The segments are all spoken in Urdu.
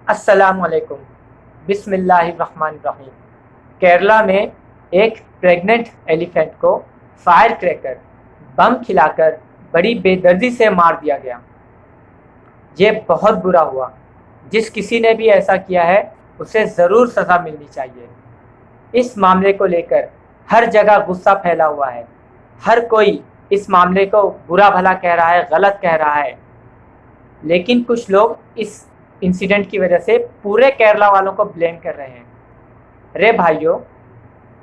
السلام علیکم۔ بسم اللہ الرحمن الرحیم۔ کیرلا میں ایک پریگننٹ ایلیفینٹ کو فائر کریکر بم کھلا کر بڑی بے دردی سے مار دیا گیا۔ یہ بہت برا ہوا۔ جس کسی نے بھی ایسا کیا ہے اسے ضرور سزا ملنی چاہیے۔ اس معاملے کو لے کر ہر جگہ غصہ پھیلا ہوا ہے۔ ہر کوئی اس معاملے کو برا بھلا کہہ رہا ہے، غلط کہہ رہا ہے، لیکن کچھ لوگ اس انسیڈنٹ کی وجہ سے پورے کیرلا والوں کو بلیم کر رہے ہیں۔ رے بھائیوں،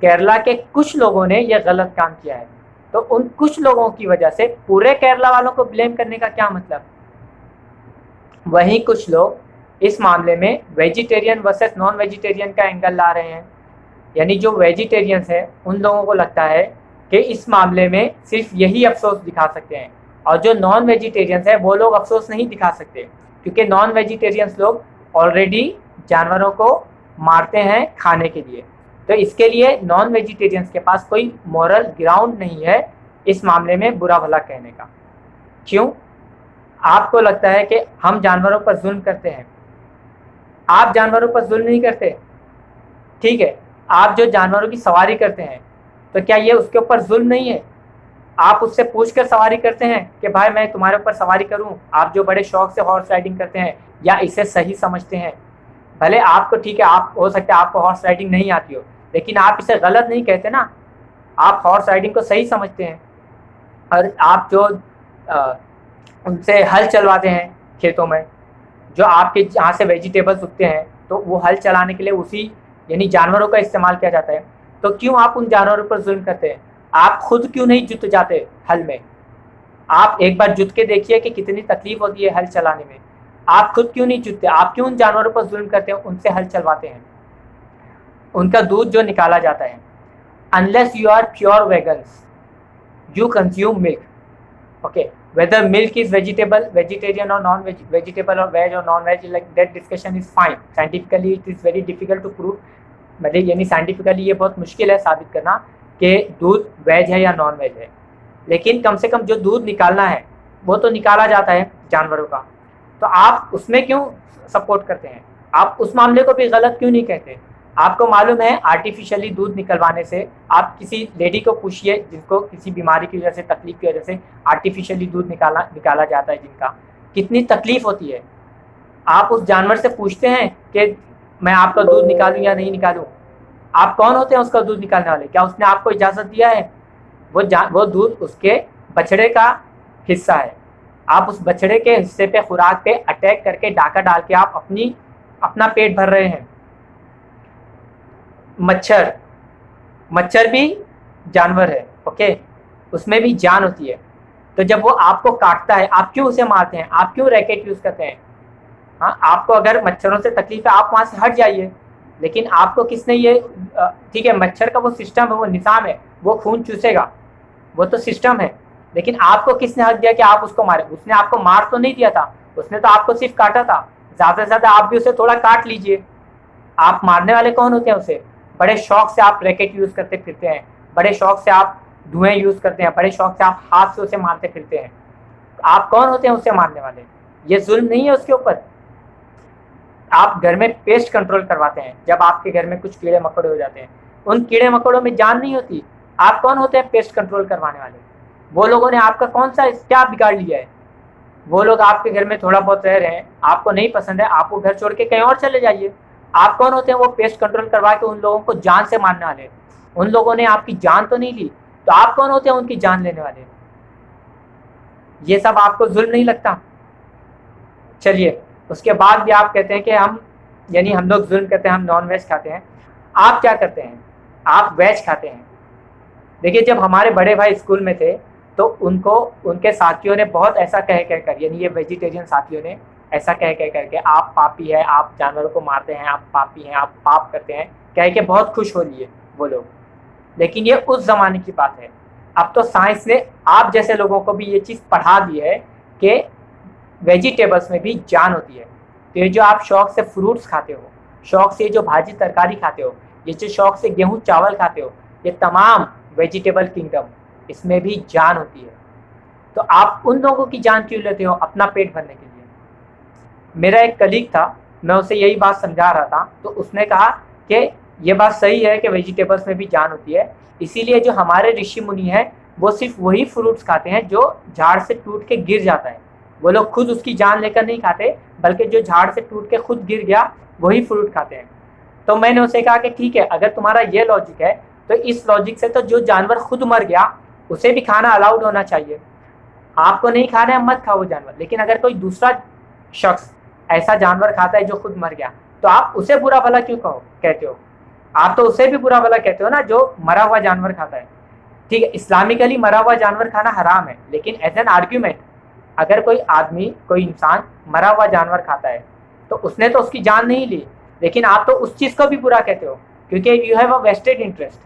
کیرلا کے کچھ لوگوں نے یہ غلط کام کیا ہے، تو ان کچھ لوگوں کی وجہ سے پورے کیرلا والوں کو بلیم کرنے کا کیا مطلب؟ وہیں کچھ لوگ اس معاملے میں ویجیٹیرین ورسس نان ویجیٹیرین کا اینگل لا رہے ہیں۔ یعنی جو ویجیٹیرینس ہیں ان لوگوں کو لگتا ہے کہ اس معاملے میں صرف یہی افسوس دکھا سکتے ہیں، اور جو نان ویجیٹیرینس ہیں وہ لوگ افسوس نہیں دکھا سکتے، کیونکہ نان ویجیٹیرینس لوگ آلریڈی جانوروں کو مارتے ہیں کھانے کے لیے، تو اس کے لیے نان ویجیٹیرینس کے پاس کوئی مورل گراؤنڈ نہیں ہے اس معاملے میں برا بھلا کہنے کا۔ کیوں؟ آپ کو لگتا ہے کہ ہم جانوروں پر ظلم کرتے ہیں۔ آپ جانوروں پر ظلم نہیں کرتے، ٹھیک ہے، آپ جو جانوروں کی سواری کرتے ہیں تو کیا یہ اس کے اوپر ظلم نہیں ہے؟ آپ اس سے پوچھ کر سواری کرتے ہیں کہ بھائی میں تمہارے اوپر سواری کروں؟ آپ جو بڑے شوق سے ہارس رائڈنگ کرتے ہیں یا اسے صحیح سمجھتے ہیں، بھلے آپ کو ٹھیک ہے، آپ ہو سکتا ہے آپ کو ہارس رائڈنگ نہیں آتی ہو، لیکن آپ اسے غلط نہیں کہتے نا، آپ ہارس رائڈنگ کو صحیح سمجھتے ہیں۔ اور آپ جو ان سے ہل چلواتے ہیں کھیتوں میں، جو آپ کے جہاں سے ویجیٹیبلس اگتے ہیں، تو وہ ہل چلانے کے لیے اسی یعنی جانوروں کا استعمال کیا جاتا ہے، تو کیوں آپ ان جانوروں پر ظلم کرتے ہیں؟ آپ خود کیوں نہیں جت جاتے ہل میں؟ آپ ایک بار جت کے دیکھیے کہ کتنی تکلیف ہوتی ہے ہل چلانے میں۔ آپ خود کیوں نہیں جتتے؟ آپ کیوں ان جانوروں پر ظلم کرتے ہیں، ان سے ہل چلواتے ہیں، ان کا دودھ جو نکالا جاتا ہے؟ unless you are pure vegans you consume milk, okay, whether milk is vegetarian or vegetable or veg or non veg, like that discussion is fine. Scientifically it is very difficult to prove، مطلب یعنی سائنٹیفکلی یہ بہت مشکل ہے ثابت کرنا کہ دودھ ویج ہے یا نان ویج ہے، لیکن کم سے کم جو دودھ نکالنا ہے وہ تو نکالا جاتا ہے جانوروں کا، تو آپ اس میں کیوں سپورٹ کرتے ہیں؟ آپ اس معاملے کو بھی غلط کیوں نہیں کہتے؟ آپ کو معلوم ہے آرٹیفیشلی دودھ نکلوانے سے، آپ کسی لیڈی کو پوچھیے جن کو کسی بیماری کی وجہ سے، تکلیف کی وجہ سے آرٹیفیشلی دودھ نکالا جاتا ہے، جن کا کتنی تکلیف ہوتی ہے، آپ اس جانور سے پوچھتے ہیں کہ میں آپ کا دودھ نکالوں یا نہیں نکالوں؟ آپ کون ہوتے ہیں اس کا دودھ نکالنے والے؟ کیا اس نے آپ کو اجازت دیا ہے؟ وہ دودھ اس کے بچڑے کا حصہ ہے، آپ اس بچڑے کے حصے پہ، خوراک پہ اٹیک کر کے ڈاکہ ڈال کے آپ اپنا پیٹ بھر رہے ہیں۔ مچھر بھی جانور ہے، اوکے، اس میں بھی جان ہوتی ہے، تو جب وہ آپ کو کاٹتا ہے آپ کیوں اسے مارتے ہیں؟ آپ کیوں ریکٹ یوز کرتے ہیں؟ ہاں، آپ کو اگر مچھروں سے تکلیف ہے آپ وہاں سے ہٹ جائیے، لیکن آپ کو کس نے یہ ٹھیک ہے، مچھر کا وہ سسٹم ہے، وہ نظام ہے، وہ خون چوسے گا، وہ تو سسٹم ہے، لیکن آپ کو کس نے حق دیا کہ آپ اس کو مارے؟ اس نے آپ کو مار تو نہیں دیا تھا، اس نے تو آپ کو صرف کاٹا تھا، زیادہ سے زیادہ آپ بھی اسے تھوڑا کاٹ لیجئے۔ آپ مارنے والے کون ہوتے ہیں اسے؟ بڑے شوق سے آپ ریکٹ یوز کرتے پھرتے ہیں، بڑے شوق سے آپ دھوئیں یوز کرتے ہیں، بڑے شوق سے آپ ہاتھ سے اسے مارتے پھرتے ہیں، آپ کون ہوتے ہیں اسے مارنے والے؟ یہ ظلم نہیں ہے اس کے اوپر؟ آپ گھر میں پیسٹ کنٹرول کرواتے ہیں، جب آپ کے گھر میں کچھ کیڑے مکوڑے ہو جاتے ہیں، ان کیڑے مکوڑوں میں جان نہیں ہوتی، آپ کون ہوتے ہیں پیسٹ کنٹرول کروانے والے؟ وہ لوگوں نے آپ کا کون سا کیا بگاڑ لیا ہے؟ وہ لوگ آپ کے گھر میں تھوڑا بہت رہ رہے ہیں، آپ کو نہیں پسند ہے، آپ کو گھر چھوڑ کے کہیں اور چلے جائیے۔ آپ کون ہوتے ہیں وہ پیسٹ کنٹرول کروا کے ان لوگوں کو جان سے مارنے والے؟ ان لوگوں نے آپ کی جان تو نہیں لی، تو آپ کون ہوتے ہیں ان کی جان لینے والے؟ یہ سب آپ کو ظلم نہیں لگتا؟ چلیے، اس کے بعد بھی آپ کہتے ہیں کہ ہم لوگ ظلم کرتے ہیں، ہم نان ویج کھاتے ہیں۔ آپ کیا کرتے ہیں؟ آپ ویج کھاتے ہیں۔ دیکھیے، جب ہمارے بڑے بھائی اسکول میں تھے تو ان کے ساتھیوں نے بہت ایسا کہہ کر، یعنی یہ ویجیٹیرین ساتھیوں نے ایسا کہہ کر کے آپ پاپی ہے، آپ جانوروں کو مارتے ہیں، آپ پاپی ہیں، آپ پاپ کرتے ہیں، کہہ کے بہت خوش ہو لیے وہ لوگ، لیکن یہ اس زمانے کی بات ہے۔ اب تو سائنس نے آپ جیسے لوگوں کو بھی یہ چیز پڑھا دی ہے کہ ویجیٹیبلس میں بھی جان ہوتی ہے، تو یہ جو آپ شوق سے فروٹس کھاتے ہو، شوق سے جو بھاجی ترکاری کھاتے ہو، یہ جو شوق سے گیہوں چاول کھاتے ہو، یہ تمام ویجیٹیبل کنگڈم، اس میں بھی جان ہوتی ہے، تو آپ ان لوگوں کی جان کیوں لیتے ہو اپنا پیٹ بھرنے کے لیے؟ میرا ایک کلیگ تھا، میں اسے یہی بات سمجھا رہا تھا تو اس نے کہا کہ یہ بات صحیح ہے کہ ویجیٹیبلس میں بھی جان ہوتی ہے، اسی لیے جو ہمارے رشی منی ہیں وہ صرف وہی فروٹس کھاتے ہیں جو جھاڑ سے ٹوٹ کے گر جاتا ہے، وہ لوگ خود اس کی جان لے کر نہیں کھاتے بلکہ جو جھاڑ سے ٹوٹ کے خود گر گیا وہی فروٹ کھاتے ہیں۔ تو میں نے اسے کہا کہ ٹھیک ہے، اگر تمہارا یہ لاجک ہے تو اس لاجک سے تو جو جانور خود مر گیا اسے بھی کھانا الاؤڈ ہونا چاہیے، آپ کو نہیں کھانا ہے مت کھاؤ وہ جانور، لیکن اگر کوئی دوسرا شخص ایسا جانور کھاتا ہے جو خود مر گیا تو آپ اسے برا بھلا کیوں کہتے ہو؟ آپ تو اسے بھی برا بھلا کہتے ہو نا جو مرا ہوا جانور کھاتا ہے۔ ٹھیک ہے، اسلامکلی مرا ہوا جانور کھانا حرام ہے، لیکن ایز این آرگیومنٹ اگر کوئی آدمی کوئی انسان مرا ہوا جانور کھاتا ہے تو اس نے تو اس کی جان نہیں لی، لیکن آپ تو اس چیز کو بھی برا کہتے ہو کیونکہ you have a vested interest.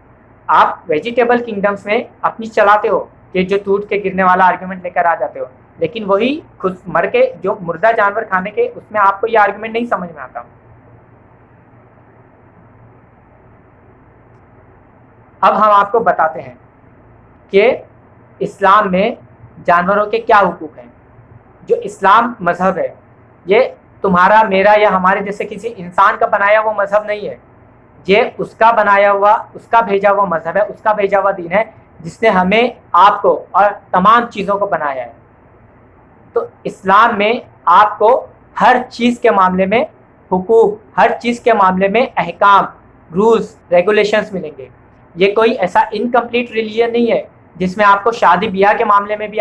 آپ ویجیٹیبل کنگڈمس میں اپنی چلاتے ہو کہ جو ٹوٹ کے گرنے والا آرگیومنٹ لے کر آ جاتے ہو، لیکن وہی خود مر کے جو مردہ جانور کھانے کے اس میں آپ کو یہ آرگیومنٹ نہیں سمجھ میں آتا۔ اب ہم آپ کو بتاتے ہیں کہ اسلام میں جانوروں کے کیا حقوق ہیں۔ جو اسلام مذہب ہے یہ تمہارا میرا یا ہمارے جیسے کسی انسان کا بنایا ہوا مذہب نہیں ہے، یہ اس کا بنایا ہوا اس کا بھیجا ہوا مذہب ہے، اس کا بھیجا ہوا دین ہے جس نے ہمیں آپ کو اور تمام چیزوں کو بنایا ہے۔ تو اسلام میں آپ کو ہر چیز کے معاملے میں حقوق، ہر چیز کے معاملے میں احکام، رولز، ریگولیشنز ملیں گے۔ یہ کوئی ایسا انکمپلیٹ ریلیجن نہیں ہے جس میں آپ کو شادی بیاہ کے معاملے میں بھی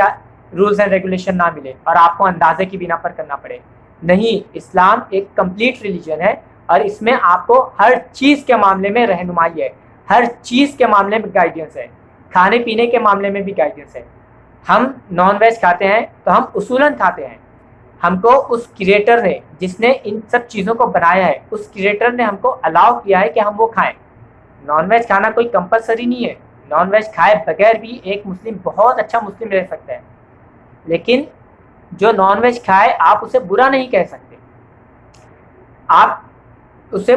رولز اینڈ ریگولیشن نہ ملے اور آپ کو اندازے کی بنا پر کرنا پڑے۔ نہیں، اسلام ایک کمپلیٹ ریلیجن ہے اور اس میں آپ کو ہر چیز کے معاملے میں رہنمائی ہے، ہر چیز کے معاملے میں گائیڈنس ہے، کھانے پینے کے معاملے میں بھی گائیڈنس ہے۔ ہم نان ویج کھاتے ہیں تو ہم اصولاً کھاتے ہیں، ہم کو اس کریٹر نے جس نے ان سب چیزوں کو بنایا ہے اس کریٹر نے ہم کو الاؤ کیا ہے کہ ہم وہ کھائیں۔ نان ویج کھانا کوئی کمپلسری نہیں ہے، نان ویج کھائے بغیر بھی ایک مسلم بہت اچھا مسلم رہ سکتا ہے، لیکن جو نان ویج کھائے آپ اسے برا نہیں کہہ سکتے، آپ اس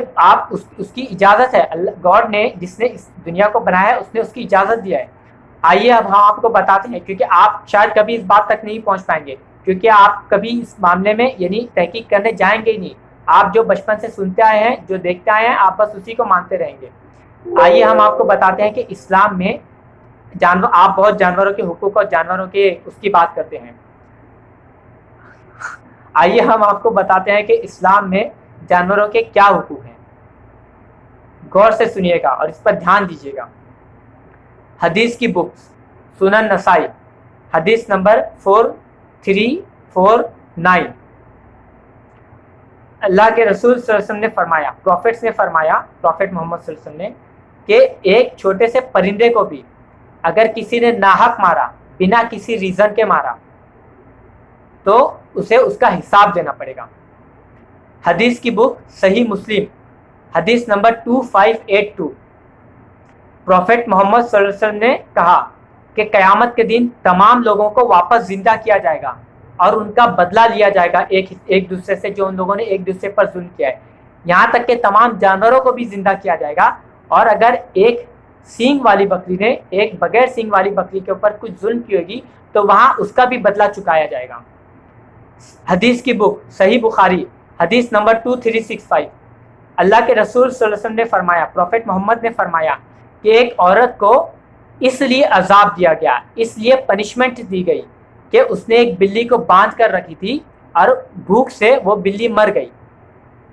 کی اجازت ہے، گاڈ نے جس نے اس دنیا کو بنایا ہے اس نے اس کی اجازت دیا ہے۔ آئیے اب ہم آپ کو بتاتے ہیں، کیونکہ آپ شاید کبھی اس بات تک نہیں پہنچ پائیں گے کیونکہ آپ کبھی اس معاملے میں یعنی تحقیق کرنے جائیں گے ہی نہیں، آپ جو بچپن سے سنتے آئے ہیں جو دیکھتے آئے ہیں آپ بس اسی کو مانتے رہیں گے۔ آئیے ہم آپ کو بتاتے ہیں کہ اسلام میں آپ بہت جانوروں کے حقوق اور جانوروں کے اس کی بات کرتے ہیں، آئیے ہم آپ کو بتاتے ہیں کہ اسلام میں جانوروں کے کیا حقوق ہیں۔ غور سے سنیے گا اور اس پر دھیان دیجیے گا۔ حدیث کی بکس سنن نسائی حدیث نمبر 4349، اللہ کے رسول صلی اللہ علیہ وسلم نے فرمایا، پروفیٹس نے فرمایا، پروفیٹ محمد صلی اللہ علیہ وسلم نے، کہ ایک چھوٹے سے پرندے کو بھی اگر کسی نے ناحق مارا، بنا کسی ریزن کے مارا، تو اسے اس کا حساب دینا پڑے گا۔ حدیث کی بک صحیح مسلم حدیث نمبر 2582، پروفیٹ محمد صلی اللہ علیہ وسلم نے کہا کہ قیامت کے دن تمام لوگوں کو واپس زندہ کیا جائے گا اور ان کا بدلہ لیا جائے گا ایک دوسرے سے جو ان لوگوں نے ایک دوسرے پر ظلم کیا ہے، یہاں تک کہ تمام جانوروں کو بھی زندہ کیا جائے گا، اور اگر ایک سینگ والی بکری نے ایک بغیر سینگ والی بکری کے اوپر کچھ ظلم کی ہوگی تو وہاں اس کا بھی بدلہ چکایا جائے گا۔ حدیث کی بک صحیح بخاری حدیث نمبر 2365، اللہ کے رسول صلی اللہ علیہ وسلم نے فرمایا، پروفیٹ محمد نے فرمایا کہ ایک عورت کو اس لیے عذاب دیا گیا، اس لیے پنشمنٹ دی گئی کہ اس نے ایک بلی کو باندھ کر رکھی تھی اور بھوک سے وہ بلی مر گئی،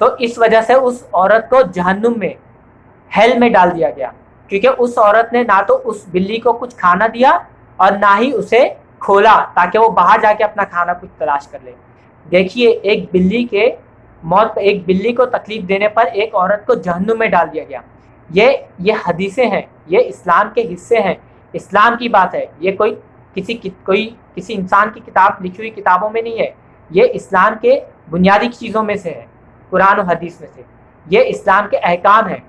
تو اس وجہ سے اس عورت کو جہنم میں ہیل میں ڈال دیا گیا، کیونکہ اس عورت نے نہ تو اس بلی کو کچھ کھانا دیا اور نہ ہی اسے کھولا تاکہ وہ باہر جا کے اپنا کھانا کچھ تلاش کر لے۔ دیکھیے ایک بلی کو تکلیف دینے پر ایک عورت کو جہنم میں ڈال دیا گیا۔ یہ حدیثیں ہیں، یہ اسلام کے حصے ہیں، اسلام کی بات ہے، یہ کوئی کسی انسان کی کتاب لکھی ہوئی کتابوں میں نہیں ہے، یہ اسلام کے بنیادی چیزوں میں سے ہے، قرآن و حدیث میں سے، یہ اسلام کے احکام ہیں۔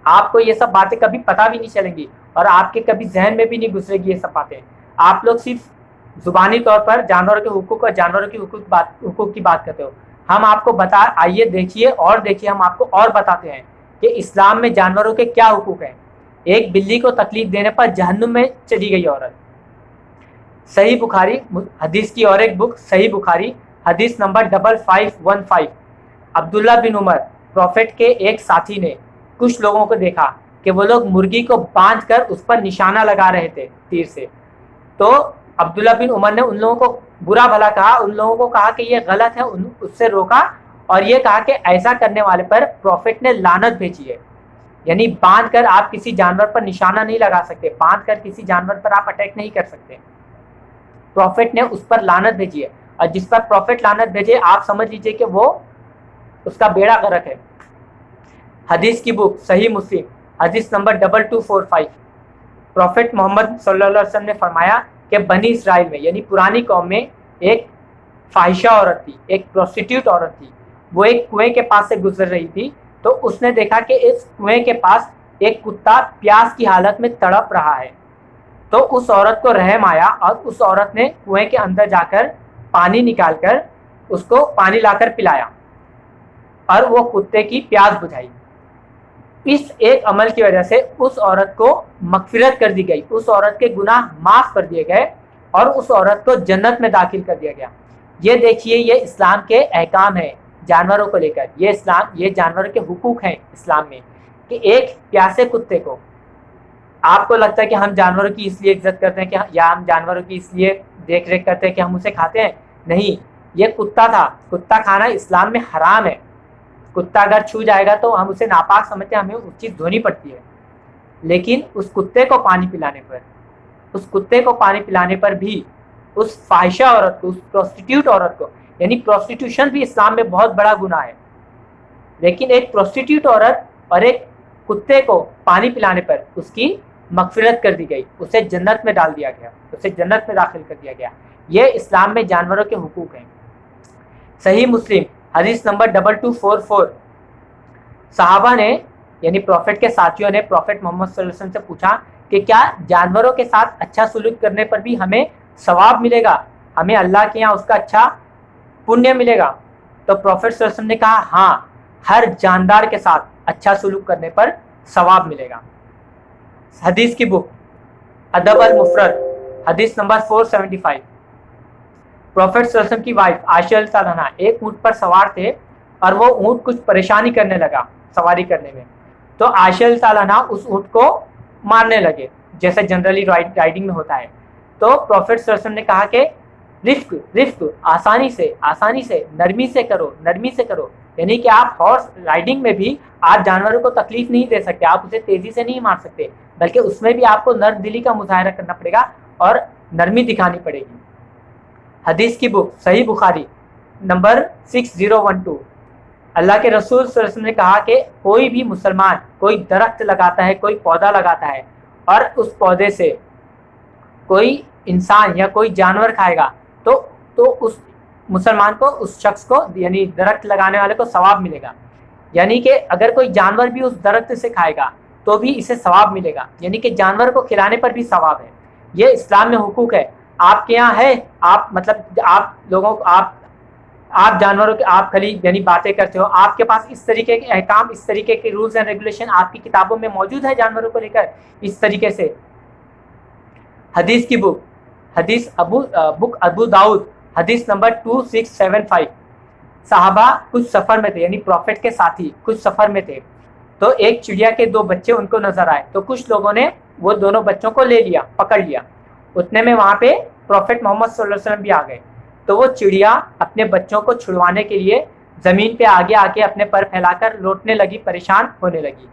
آپ کو یہ سب باتیں کبھی پتہ بھی نہیں چلیں گی اور آپ کے کبھی ذہن میں بھی نہیں گزرے گی یہ سب باتیں، آپ لوگ صرف زبانی طور پر جانوروں کے حقوق اور جانوروں کے حقوق کی بات کرتے ہو۔ ہم آپ کو آئیے دیکھیے ہم آپ کو اور بتاتے ہیں کہ اسلام میں جانوروں کے کیا حقوق ہیں۔ ایک بلی کو تکلیف دینے پر جہنم میں چلی گئی عورت، صحیح بخاری حدیث کی اور ایک بک صحیح بخاری حدیث نمبر 5515، عبداللہ بن عمر پروفٹ کے ایک ساتھی نے کچھ لوگوں کو دیکھا کہ وہ لوگ مرغی کو باندھ کر اس پر نشانہ لگا رہے تھے تیر سے. تو عبداللہ بن عمر نے ان لوگوں کو برا بھلا کہا, ان لوگوں کو کہا کہ یہ غلط ہے, اس سے روکا اور یہ کہا کہ ایسا کرنے والے پر پروفٹ نے لعنت بھیجی ہے. یعنی باندھ کر آپ کسی جانور پر نشانہ نہیں لگا سکتے, باندھ کر کسی جانور پر آپ اٹیک نہیں کر سکتے. پروفٹ نے اس پر لعنت بھیجی ہے, اور جس پر پروفٹ لعنت بھیجے آپ سمجھ لیجئے کہ وہ اس کا بیڑا غرق ہے. حدیث کی بک صحیح مسلم حدیث نمبر 2245. پروفٹ محمد صلی اللہ علیہ وسلم نے فرمایا کہ بنی اسرائیل میں یعنی پرانی قوم میں ایک فاحشہ عورت تھی, ایک پروسٹیٹیوٹ عورت تھی. وہ ایک کنویں کے پاس سے گزر رہی تھی تو اس نے دیکھا کہ اس کنویں کے پاس ایک کتا پیاس کی حالت میں تڑپ رہا ہے. تو اس عورت کو رحم آیا اور اس عورت نے کنویں کے اندر جا کر پانی نکال کر اس کو پانی لا کر پلایا اور وہ کتے کی پیاس بجھائی. اس ایک عمل کی وجہ سے اس عورت کو مغفرت کر دی گئی, اس عورت کے گناہ معاف کر دیے گئے اور اس عورت کو جنت میں داخل کر دیا گیا. یہ دیکھیے, یہ اسلام کے احکام ہیں جانوروں کو لے کر, یہ جانوروں کے حقوق ہیں اسلام میں, کہ ایک پیاسے کتے کو, آپ کو لگتا ہے کہ ہم جانوروں کی اس لیے عزت کرتے ہیں کہ یا ہم جانوروں کی اس لیے دیکھ ریکھ کرتے ہیں کہ ہم اسے کھاتے ہیں, نہیں, یہ کتا تھا, کتا کھانا اسلام میں حرام ہے. کتا اگر چھو جائے گا تو ہم اسے ناپاک سمجھتے ہیں, ہمیں اس چیز دھونی پڑتی ہے. لیکن اس کتے کو پانی پلانے پر بھی اس فاحشہ عورت کو, اس پروسٹیٹیوٹ عورت کو, یعنی پروسٹیٹیوشن بھی اسلام میں بہت بڑا گناہ ہے, لیکن ایک پروسٹیٹیوٹ عورت اور ایک کتے کو پانی پلانے پر اس کی مغفرت کر دی گئی, اسے جنت میں ڈال دیا گیا, اسے جنت میں داخل کر دیا گیا. یہ اسلام میں جانوروں کے حقوق ہیں. صحیح مسلم حدیث نمبر 2244. صحابہ نے یعنی پروفٹ کے ساتھیوں نے پروفٹ محمد صلی اللہ علیہ وسلم سے پوچھا کہ کیا جانوروں کے ساتھ اچھا سلوک کرنے پر بھی ہمیں ثواب ملے گا, ہمیں اللہ کے یہاں اس کا اچھا پنیہ ملے گا؟ تو پروفٹ صلی اللہ علیہ وسلم نے کہا ہاں, ہر جاندار کے ساتھ اچھا سلوک کرنے پر ثواب ملے گا. حدیث کی بک ادب المفرد حدیث نمبر 475. پروفٹ صلی اللہ علیہ وسلم کی وائف عائشہ رضی اللہ عنہا ایک اونٹ پر سوار تھے اور وہ اونٹ کچھ پریشانی کرنے لگا سواری کرنے میں, تو عائشہ رضی اللہ عنہا اس اونٹ کو مارنے لگے جیسے جنرلی رائڈنگ میں ہوتا ہے. تو پروفٹ صلی اللہ علیہ وسلم نے کہا کہ رفق آسانی سے نرمی سے کرو, یعنی کہ آپ ہارس رائڈنگ میں بھی آپ جانوروں کو تکلیف نہیں دے سکتے, آپ اسے تیزی سے نہیں مار سکتے, بلکہ اس میں بھی آپ کو نرم دلی کا مظاہرہ کرنا پڑے گا اور نرمی دکھانی پڑے گی. حدیث کی بک صحیح بخاری نمبر 6012. اللہ کے رسول صلی اللہ علیہ وسلم نے کہا کہ کوئی بھی مسلمان کوئی درخت لگاتا ہے, کوئی پودا لگاتا ہے, اور اس پودے سے کوئی انسان یا کوئی جانور کھائے گا تو اس مسلمان کو, اس شخص کو یعنی درخت لگانے والے کو ثواب ملے گا. یعنی کہ اگر کوئی جانور بھی اس درخت سے کھائے گا تو بھی اسے ثواب ملے گا, یعنی کہ جانور کو کھلانے پر بھی ثواب ہے. یہ اسلام میں حقوق ہے. آپ کے یہاں ہے, آپ مطلب آپ لوگوں کو آپ جانوروں کے آپ خالی یعنی باتیں کرتے ہو, آپ کے پاس اس طریقے کے احکام, اس طریقے کے رولز اینڈ ریگولیشن آپ کی کتابوں میں موجود ہے جانوروں کو لے کر اس طریقے سے. حدیث کی بک حدیث ابو داؤد حدیث نمبر 2675. صحابہ کچھ سفر میں تھے, یعنی پروفٹ کے ساتھی کچھ سفر میں تھے, تو ایک چڑیا کے 2 بچے ان کو نظر آئے, تو کچھ لوگوں نے وہ دونوں بچوں کو لے لیا, پکڑ لیا. اتنے میں وہاں پہ پروفٹ محمد صلی اللہ علیہ وسلم بھی آ گئے, تو وہ چڑیا اپنے بچوں کو چھڑوانے کے لیے زمین پہ آگے آ کے اپنے پر پھیلا کر لوٹنے لگی, پریشان ہونے لگی.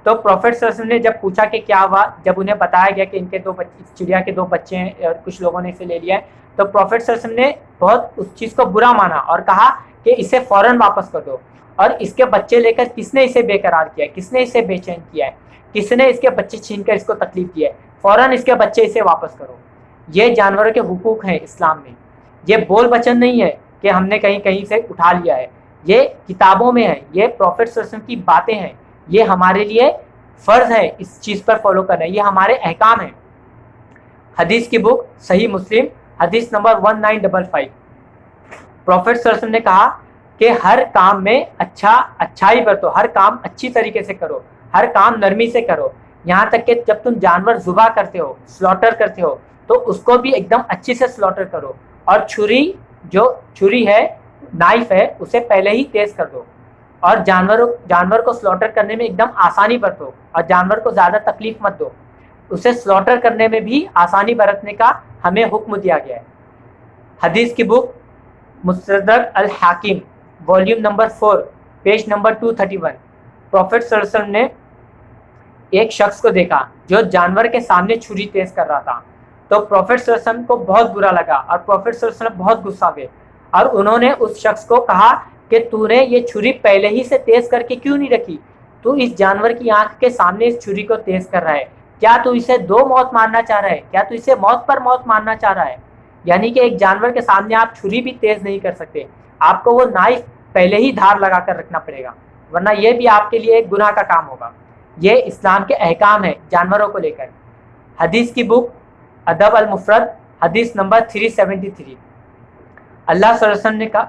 تو پروفٹ صلی اللہ علیہ وسلم نے جب پوچھا کہ کیا ہوا, جب انہیں بتایا گیا کہ ان کے 2 بچے, چڑیا کے 2 بچے ہیں اور کچھ لوگوں نے اسے لے لیا ہے, تو پروفٹ صلی اللہ علیہ وسلم نے بہت اس چیز کو برا مانا اور کہا کہ اسے فوراً واپس کر دو, اور اس کے بچے لے کر کس نے اسے بے قرار کیا ہے, کس نے اسے بے چین کیا ہے, کس نے اس کے بچے چھین کر اس کو تکلیف دی ہے, فوراً اس کے بچے اسے واپس کرو. یہ جانوروں کے حقوق ہیں اسلام میں, یہ بول بچن نہیں ہے کہ ہم نے کہیں سے اٹھا لیا ہے, یہ کتابوں میں ہے, یہ پروفٹ صلی اللہ علیہ وسلم کی باتیں ہیں, یہ ہمارے لیے فرض ہے اس چیز پر فالو کرنا, یہ ہمارے احکام ہیں. حدیث کی بک صحیح مسلم حدیث نمبر 1955. پروفٹ صلی اللہ علیہ وسلم نے کہا کہ ہر کام میں اچھائی برتو, ہر کام اچھی طریقے سے کرو, ہر کام نرمی سے کرو, یہاں تک کہ جب تم جانور ذبح کرتے ہو, سلوٹر کرتے ہو, تو اس کو بھی ایک دم اچھی سے سلوٹر کرو, اور چھری ہے, نائف ہے, اسے پہلے ہی تیز کر دو, اور جانور کو سلوٹر کرنے میں ایک دم آسانی برتو اور جانور کو زیادہ تکلیف مت دو. اسے سلوٹر کرنے میں بھی آسانی برتنے کا ہمیں حکم دیا گیا ہے. حدیث کی بک مستدرک الحاکم volume number 4 page number 231. Prophet صلی اللہ علیہ وسلم نے ایک شخص کو دیکھا جو جانور کے سامنے چھری تیز کر رہا تھا. تو پروفیٹ صلی اللہ علیہ وسلم کو بہت برا لگا اور پروفیٹ صلی اللہ علیہ وسلم بہت غصہ ہوئے اور انہوں نے اس شخص کو کہا کہ تو نے یہ چھری پہلے ہی سے تیز کر کے کیوں نہیں رکھی؟ تو اس جانور کی آنکھ کے سامنے اس چھری کو تیز کر رہا ہے. کیا تو اسے 2 موت مارنا چاہ رہا ہے؟ کیا تو اسے موت پر موت مارنا چاہ رہا ہے؟ یعنی کہ ایک جانور کے سامنے آپ چھری بھی تیز نہیں کر سکتے, آپ کو وہ نائف پہلے ہی دھار لگا کر رکھنا پڑے گا, ورنہ یہ بھی آپ کے لیے ایک گناہ کا کام ہوگا. یہ اسلام کے احکام ہیں جانوروں کو لے کر. حدیث کی بک ادب المفرد حدیث نمبر 373. اللہ صلی اللہ علیہ وسلم نے کہا,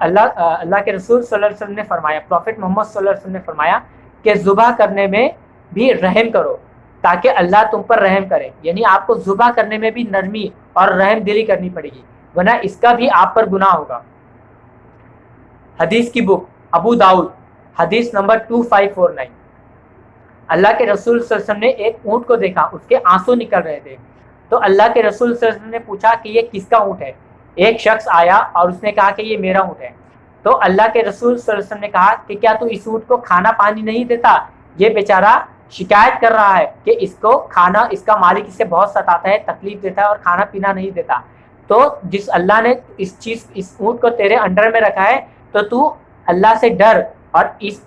اللہ کے رسول صلی اللہ علیہ وسلم نے فرمایا, پروفیٹ محمد صلی اللہ علیہ وسلم نے فرمایا کہ ذبح کرنے میں بھی رحم کرو تاکہ اللہ تم پر رحم کرے. یعنی آپ کو ذبح کرنے میں بھی نرمی اور رحم دلی کرنی پڑے گی, ورنہ اس کا بھی آپ پر گناہ ہوگا. حدیث کی بک ابو داؤد حدیث نمبر 2549. اللہ کے رسول صلی اللہ علیہ وسلم نے ایک اونٹ کو دیکھا, اس کے آنسو نکل رہے تھے. تو اللہ کے رسول صلی اللہ علیہ وسلم نے پوچھا کہ یہ کس کا اونٹ ہے؟ ایک شخص آیا اور اس نے کہا کہ یہ میرا اونٹ ہے. تو اللہ کے رسول صلی اللہ علیہ وسلم نے کہا کہ کیا تو اس اونٹ کو کھانا پانی نہیں دیتا؟ یہ بیچارہ شکایت کر رہا ہے کہ اس کو کھانا, اس کا مالک اسے بہت ستاتا ہے, تکلیف دیتا ہے اور کھانا پینا نہیں دیتا. تو جس اللہ نے اس اونٹ کو تیرے انڈر میں رکھا ہے تو اللہ سے ڈر اور اس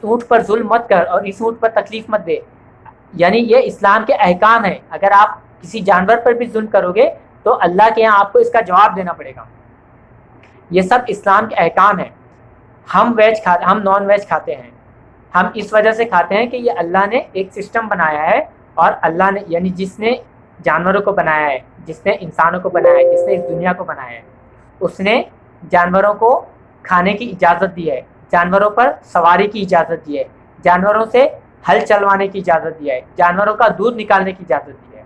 اونٹ پر ظلم مت کر اور اس اونٹ پر تکلیف مت دے. یعنی یہ اسلام کے احکام ہیں. اگر آپ کسی جانور پر بھی ظلم کرو گے تو اللہ کے یہاں آپ کو اس کا جواب دینا پڑے گا. یہ سب اسلام کے احکام ہیں. ہم نان ویج کھاتے ہیں. ہم اس وجہ سے کھاتے ہیں کہ یہ اللہ نے ایک سسٹم بنایا ہے, اور اللہ نے یعنی جس نے جانوروں کو بنایا ہے, جس نے انسانوں کو بنایا ہے, جس نے اس دنیا کو بنایا ہے, اس نے جانوروں کو کھانے کی اجازت دی ہے, جانوروں پر سواری کی اجازت دی ہے, جانوروں سے ہل چلوانے کی اجازت دی ہے, جانوروں کا دودھ نکالنے کی اجازت دی ہے.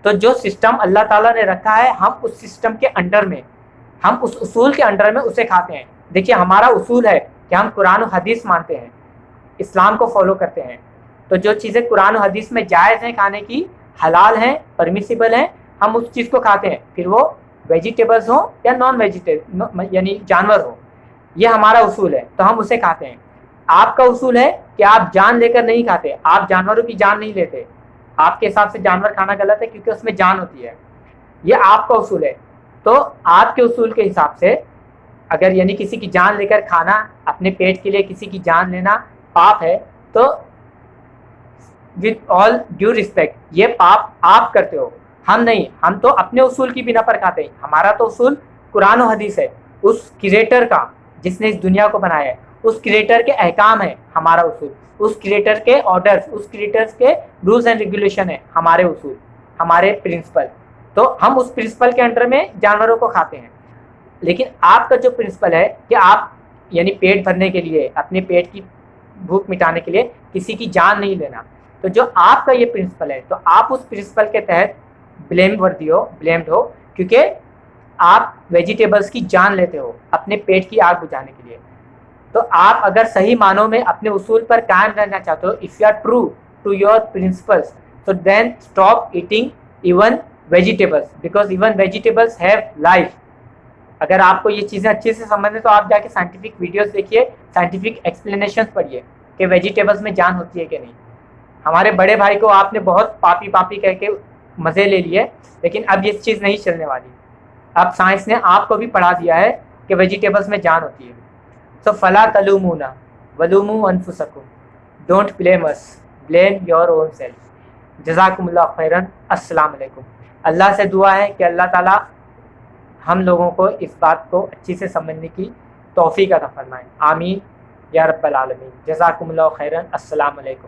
تو جو سسٹم اللہ تعالیٰ نے رکھا ہے, ہم اس سسٹم کے انڈر میں, ہم اس اصول کے انڈر میں اسے کھاتے ہیں. دیکھیے ہمارا اصول ہے کہ ہم قرآن و حدیث مانتے ہیں, اسلام کو فالو کرتے ہیں. تو جو چیزیں قرآن و حدیث میں جائز ہیں کھانے کی, حلال ہیں, پرمیسیبل ہیں, ہم اس چیز کو کھاتے ہیں, پھر وہ ویجیٹیبلز ہوں یا نان ویجیٹیبل یعنی جانور ہو. یہ ہمارا اصول ہے, تو ہم اسے کھاتے ہیں. آپ کا اصول ہے کہ آپ جان لے کر نہیں کھاتے, آپ جانوروں کی جان نہیں لیتے. آپ کے حساب سے جانور کھانا غلط ہے کیونکہ اس میں جان ہوتی ہے. یہ آپ کا اصول ہے. تو آپ کے اصول کے حساب سے اگر یعنی کسی کی جان لے کر کھانا, اپنے پیٹ کے لیے کسی کی جان لینا پاپ ہے, تو with all due respect یہ پاپ آپ کرتے ہو, ہم نہیں. ہم تو اپنے اصول کی بنا پر کھاتے ہیں. ہمارا تو اصول قرآن و حدیث ہے, اس کریٹر کا جس نے اس دنیا کو بنایا ہے, اس کریٹر کے احکام ہے ہمارا اصول, اس کریٹر کے آرڈرز, اس کریٹر کے رولز اینڈ ریگولیشن ہے ہمارے اصول, ہمارے پرنسپل. تو ہم اس پرنسپل کے انڈر میں جانوروں کو کھاتے ہیں. لیکن آپ کا جو پرنسپل ہے کہ آپ یعنی پیٹ بھرنے کے لیے, اپنے پیٹ کی بھوک مٹانے کے لیے کسی کی جان نہیں لینا, تو جو آپ کا یہ پرنسپل ہے تو آپ اس پرنسپل کے تحت بلیمڈ ہو کیونکہ آپ ویجیٹیبلز کی جان لیتے ہو اپنے پیٹ کی آگ بجھانے کے لیے. تو آپ اگر صحیح معنوں میں اپنے اصول پر قائم رہنا چاہتے ہو, if you are true to your principles, so then stop eating even vegetables because even vegetables have life. اگر آپ کو یہ چیزیں اچھے سے سمجھیں تو آپ جا کے سائنٹیفک ویڈیوز دیکھیے, سائنٹیفک ایکسپلینیشنز پڑھیے کہ ویجیٹیبلز میں جان ہوتی ہے کہ نہیں. ہمارے بڑے بھائی کو آپ نے بہت پاپی کہہ کے مزے لے لیے, لیکن اب یہ چیز نہیں چلنے والی. اب سائنس نے آپ کو بھی پڑھا دیا ہے کہ ویجیٹیبلز میں جان ہوتی ہے. So فلا تلومونا ولوموا انفسکم, don't blame us, blame your own self. جزاکم اللہ خیرن. السلام علیکم. اللہ سے دعا ہے کہ اللہ تعالیٰ ہم لوگوں کو اس بات کو اچھی سے سمجھنے کی توفیق عطا فرمائیں. آمین یا رب العالمین. جزاکم اللہ خیرن. السلام علیکم.